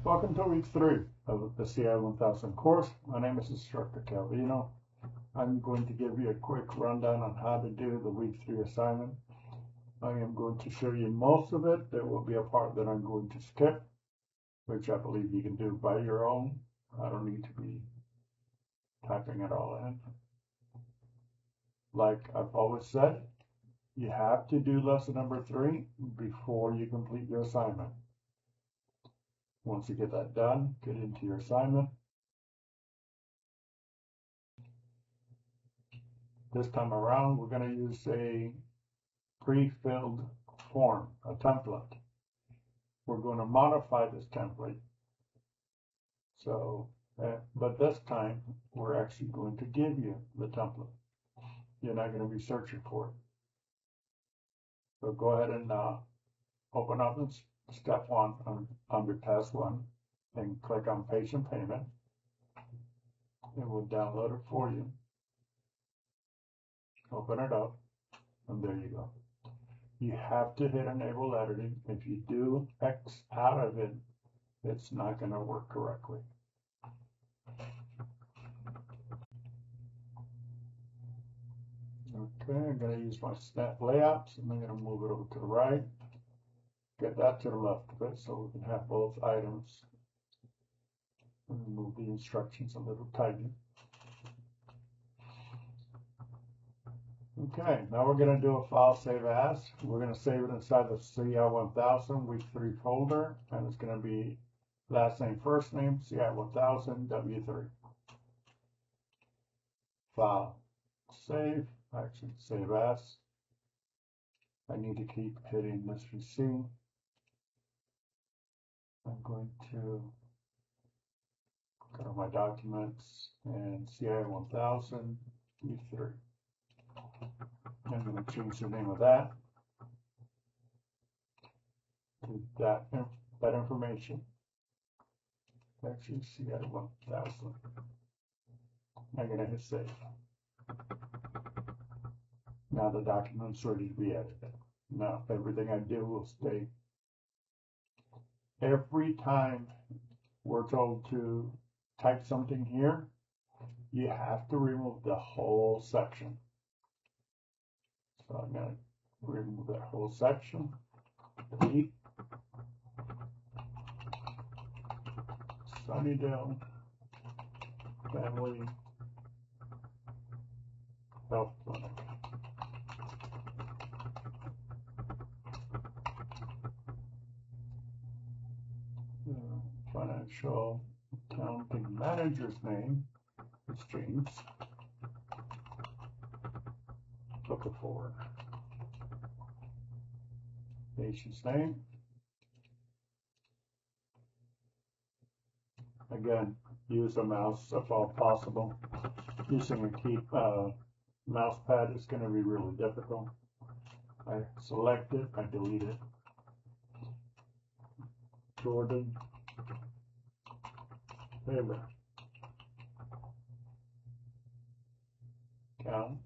Welcome to week 3 of the CI1000 course. My name is Instructor Calvino. I'm going to give you a quick rundown on how to do the week 3 assignment. I am going to show you most of it. There will be a part that I'm going to skip, which I believe you can do by your own. I don't need to be typing it all in. Like I've always said, you have to do lesson number 3 before you complete your assignment. Once you get that done, get into your assignment. This time around, we're going to use a pre-filled form, a template. We're going to modify this template. But this time, we're actually going to give you the template. You're not going to be searching for it. So go ahead and open up step 1 under task 1 and click on patient payment. It will download it for you. Open it up, and there you go. You have to hit enable editing. If you do X out of it, it's not going to work correctly. Okay, I'm going to use my snap layouts, and I'm going to move it over to the right. Get that to the left of it so we can have both items. And move the instructions a little tighter. Okay, now we're going to do a file save as. We're going to save it inside the CI1000 week 3 folder, and it's going to be last name, first name, CI1000 W3. File, save, actually save as. I need to keep hitting this receipt. I'm going to go to my documents and CI1000 W3. I'm going to change the name of that to that information. Actually, CI1000. I'm going to hit save. Now the document's ready to be edited. Now everything I do will stay. Every time we're told to type something here, you have to remove the whole section. So I'm going to remove that whole section. Delete. Sunnydale Family Health Clinic. Financial accounting manager's name is James. Looking forward. Patient's name. Again, use a mouse if all possible. Using a mouse pad is going to be really difficult. I select it, I delete it. Jordan Taylor. Count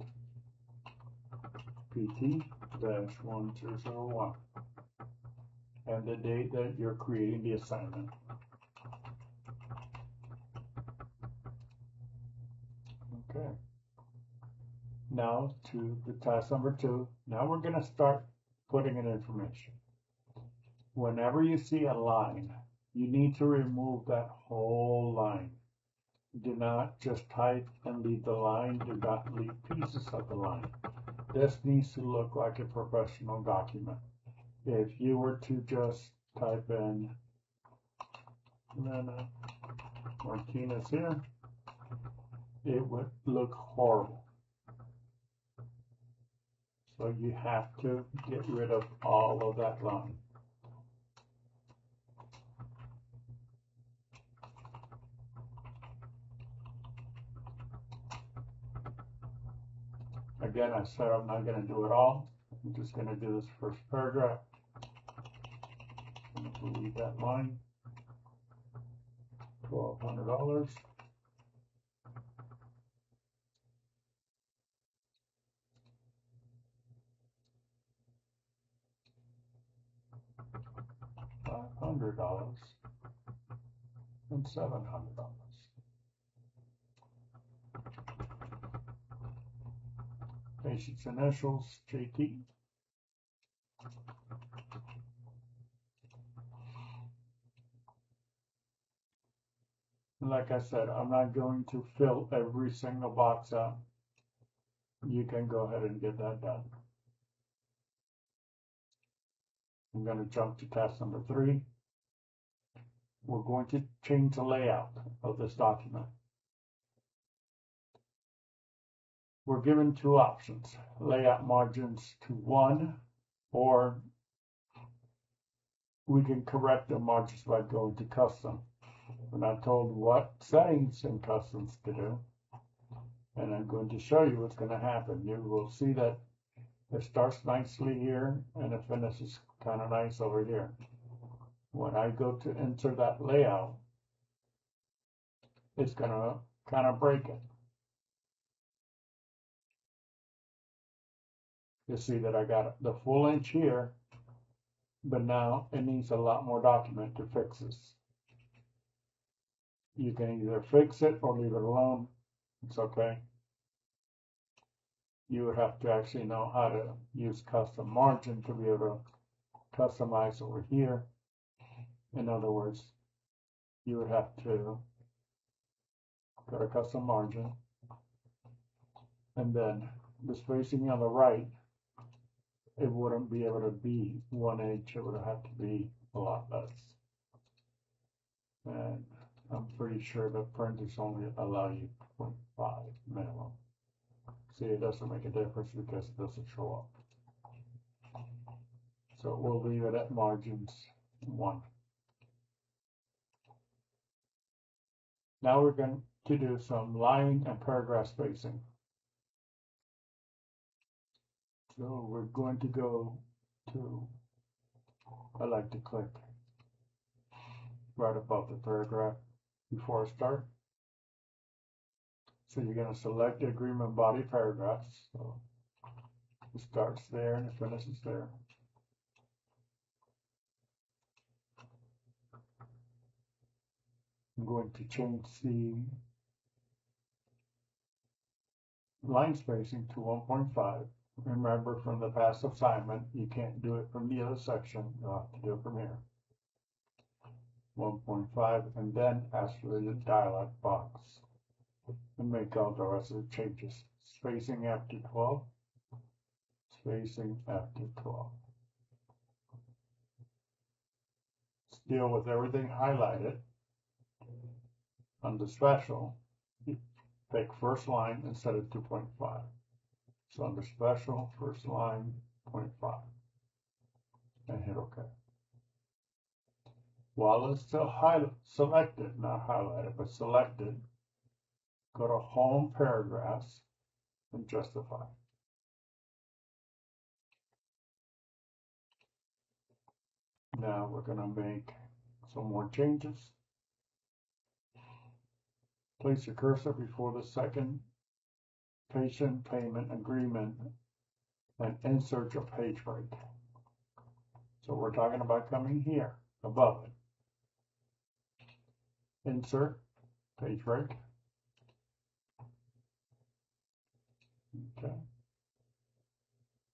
PT-1001. And the date that you're creating the assignment. Okay. Now to the task number 2. Now we're going to start putting in information. Whenever you see a line, you need to remove that whole line. Do not just type and leave the line. Do not leave pieces of the line. This needs to look like a professional document. If you were to just type in Martinez here, it would look horrible. So you have to get rid of all of that line. Again, I said I'm not going to do it all. I'm just going to do this first paragraph. I'm going to delete that line. $1,200. $500. and $700. Patient's initials, JT. And like I said, I'm not going to fill every single box out. You can go ahead and get that done. I'm going to jump to task number 3. We're going to change the layout of this document. We're given 2 options, layout margins to 1, or we can correct the margins by going to custom. We're not told what settings in customs to do, and I'm going to show you what's going to happen. You will see that it starts nicely here and it finishes kind of nice over here. When I go to enter that layout, it's going to kind of break it. You see that I got the full inch here, but now it needs a lot more document to fix this. You can either fix it or leave it alone. It's okay. You would have to actually know how to use custom margin to be able to customize over here. In other words, you would have to go to custom margin, and then the spacing on the right, it wouldn't be able to be 1 inch. It would have to be a lot less. And I'm pretty sure the printers only allow you 0.5 minimum. See, it doesn't make a difference because it doesn't show up. So we'll leave it at margins 1. Now we're going to do some line and paragraph spacing. So we're going to go to, I like to click right above the paragraph before I start. So you're going to select the agreement body paragraphs. So it starts there and it finishes there. I'm going to change the line spacing to 1.5. Remember from the past assignment, you can't do it from the other section. You'll have to do it from here. 1.5, and then ask for the dialog box and make all the rest of the changes. Spacing after 12. Spacing after 12. Still with everything highlighted. Under special, take first line instead of 2.5. So under special, first line, 0.5. And hit OK. While it's still selected, not highlighted, but selected, go to Home Paragraphs and Justify. Now we're going to make some more changes. Place your cursor before the second patient payment agreement and insert your page break. So we're talking about coming here above it. Insert page break. Okay.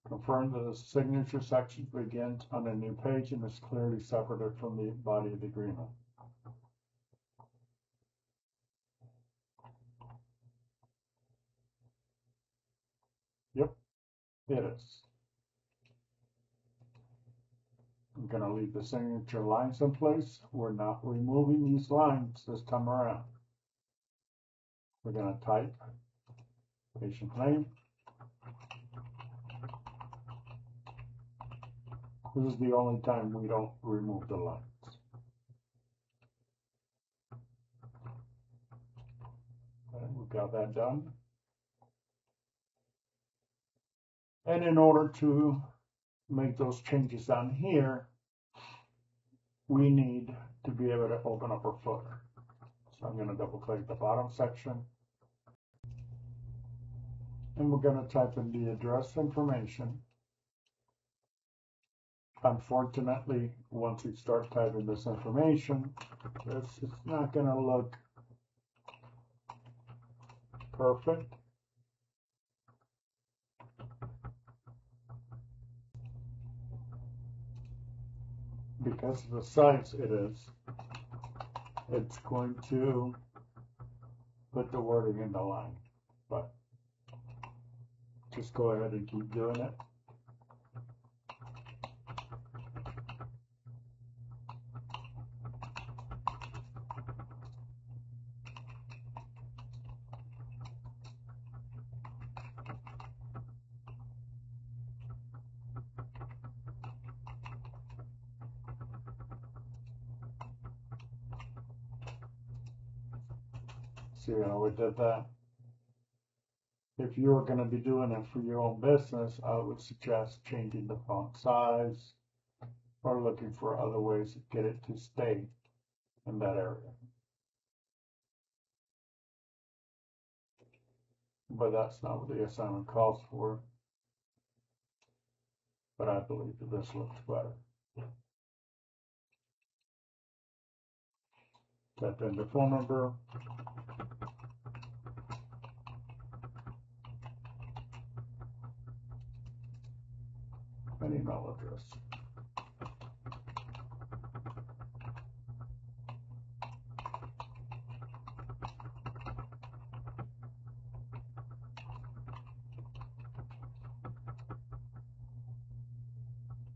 Confirm that the signature section begins on a new page and is clearly separated from the body of the agreement. Yep, it is. I'm going to leave the signature lines in place. We're not removing these lines this time around. We're going to type patient name. This is the only time we don't remove the lines. And we got that done. And in order to make those changes down here, we need to be able to open up our footer. So I'm going to double click the bottom section. And we're going to type in the address information. Unfortunately, once we start typing this information, it's not going to look perfect. Because of the size it is, it's going to put the wording in the line. But just go ahead and keep doing it. See how we did that? If you were going to be doing it for your own business, I would suggest changing the font size or looking for other ways to get it to stay in that area. But that's not what the assignment calls for. But I believe that this looks better. Type in the phone number. And email address.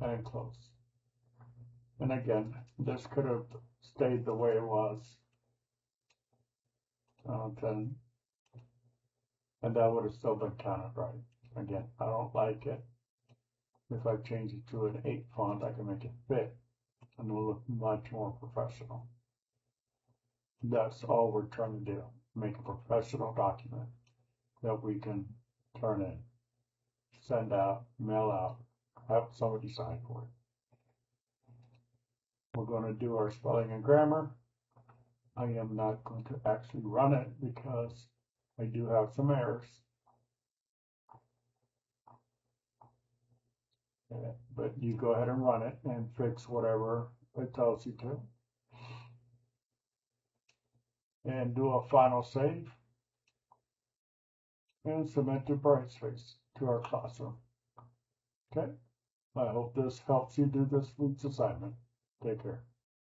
And close. And again, this could have stayed the way it was. And that would have still been counted right. Again, I don't like it. If I change it to an 8 font, I can make it fit and it'll look much more professional. That's all we're trying to do. Make a professional document that we can turn in, send out, mail out, have somebody sign for it. We're going to do our spelling and grammar. I am not going to actually run it because I do have some errors. But you go ahead and run it and fix whatever it tells you to. And do a final save. And submit to Brightspace to our classroom. Okay? I hope this helps you do this week's assignment. Take care.